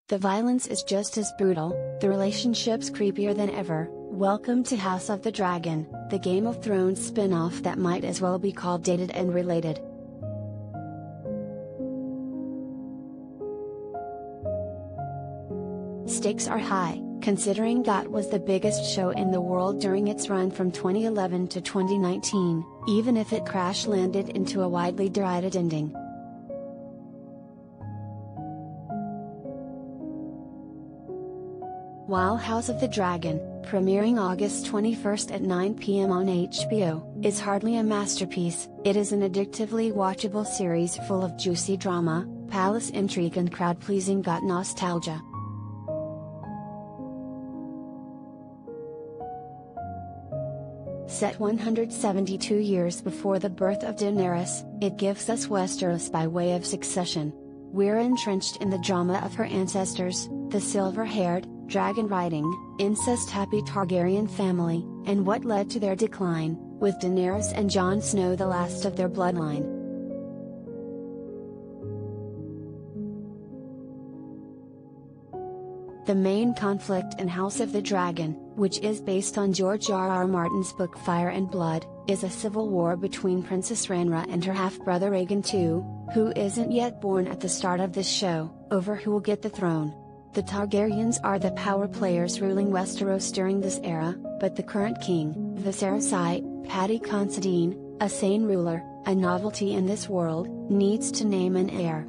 The violence is just as brutal, the relationships creepier than ever. Welcome to House of the Dragon, the Game of Thrones spin-off that might as well be called dated and related. Stakes are high, considering GOT was the biggest show in the world during its run from 2011 to 2019, even if it crash-landed into a widely derided ending. While House of the Dragon, premiering August 21 at 9 p.m. on HBO, is hardly a masterpiece, it is an addictively watchable series full of juicy drama, palace intrigue and crowd-pleasing GOT nostalgia. Set 172 years before the birth of Daenerys, it gives us Westeros by way of succession. We're entrenched in the drama of her ancestors, the silver-haired, dragon-riding, incest-happy Targaryen family, and what led to their decline, with Daenerys and Jon Snow the last of their bloodline. The main conflict in House of the Dragon, which is based on George R.R. Martin's book Fire and Blood, is a civil war between Princess Rhaenyra and her half-brother Aegon II, who isn't yet born at the start of this show, over who will get the throne. The Targaryens are the power players ruling Westeros during this era, but the current king, Viserys I, Paddy Considine, a sane ruler, a novelty in this world, needs to name an heir.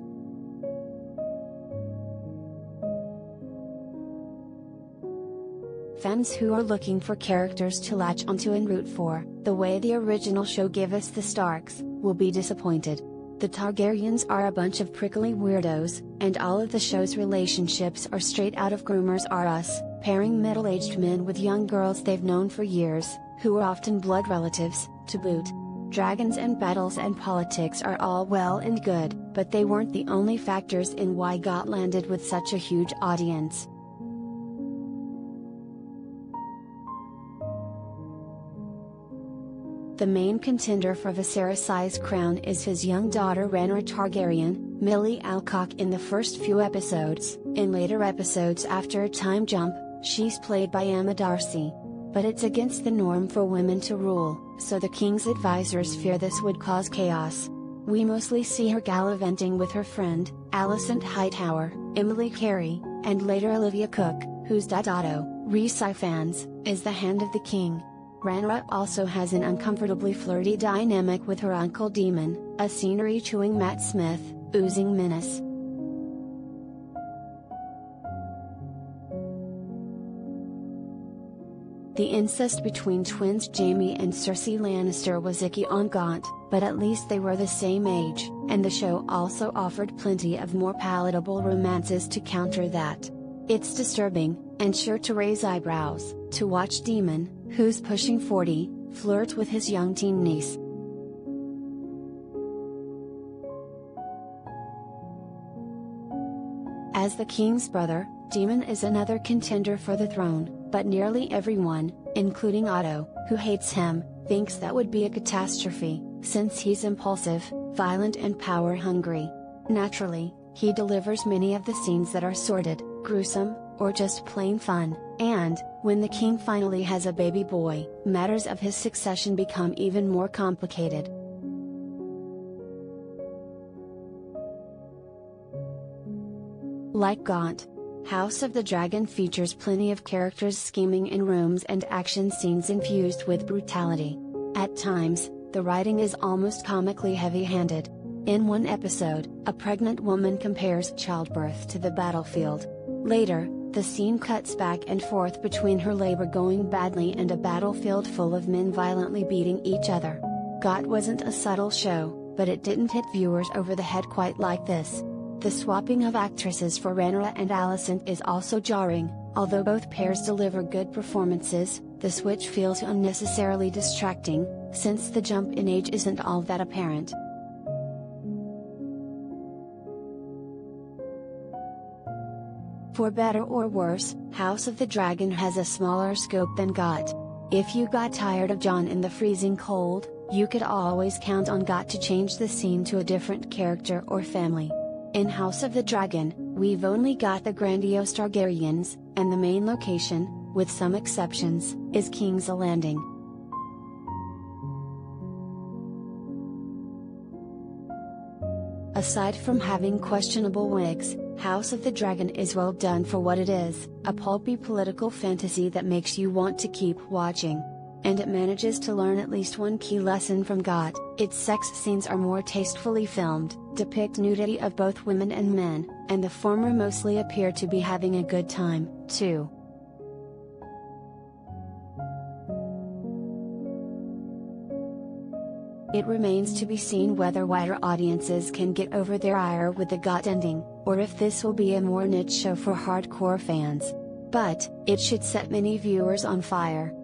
Fans who are looking for characters to latch onto and root for, the way the original show gave us the Starks, will be disappointed. The Targaryens are a bunch of prickly weirdos, and all of the show's relationships are straight out of Groomers R Us, pairing middle-aged men with young girls they've known for years, who are often blood relatives, to boot. Dragons and battles and politics are all well and good, but they weren't the only factors in why GOT landed with such a huge audience. The main contender for Viserys I's crown is his young daughter Rhaenyra Targaryen, Millie Alcock in the first few episodes. In later episodes after a time jump, she's played by Emma Darcy. But it's against the norm for women to rule, so the king's advisors fear this would cause chaos. We mostly see her gallivanting with her friend, Alicent Hightower, Emily Carey, and later Olivia Cook, whose dad Otto, Rhys fans, is the hand of the king. Rhaenyra also has an uncomfortably flirty dynamic with her uncle Daemon, a scenery-chewing Matt Smith, oozing menace. The incest between twins Jaime and Cersei Lannister was icky on GOT, but at least they were the same age, and the show also offered plenty of more palatable romances to counter that. It's disturbing, and sure to raise eyebrows, to watch Daemon, who's pushing 40, flirt with his young teen niece. As the king's brother, Daemon is another contender for the throne, but nearly everyone, including Otto, who hates him, thinks that would be a catastrophe, since he's impulsive, violent and power-hungry. Naturally, he delivers many of the scenes that are sordid, gruesome, or just plain fun, and, when the king finally has a baby boy, matters of his succession become even more complicated. Like GOT, House of the Dragon features plenty of characters scheming in rooms and action scenes infused with brutality. At times, the writing is almost comically heavy-handed. In one episode, a pregnant woman compares childbirth to the battlefield. Later, the scene cuts back and forth between her labor going badly and a battlefield full of men violently beating each other. GOT wasn't a subtle show, but it didn't hit viewers over the head quite like this. The swapping of actresses for Rhaenyra and Alicent is also jarring. Although both pairs deliver good performances, the switch feels unnecessarily distracting, since the jump in age isn't all that apparent. For better or worse, House of the Dragon has a smaller scope than GOT. If you got tired of Jon in the freezing cold, you could always count on GOT to change the scene to a different character or family. In House of the Dragon, we've only got the grandiose Targaryens, and the main location, with some exceptions, is King's Landing. Aside from having questionable wigs, House of the Dragon is well done for what it is, a pulpy political fantasy that makes you want to keep watching. And it manages to learn at least one key lesson from God. Its sex scenes are more tastefully filmed, depict nudity of both women and men, and the former mostly appear to be having a good time, too. It remains to be seen whether wider audiences can get over their ire with the GOT ending, or if this will be a more niche show for hardcore fans. But, it should set many viewers on fire.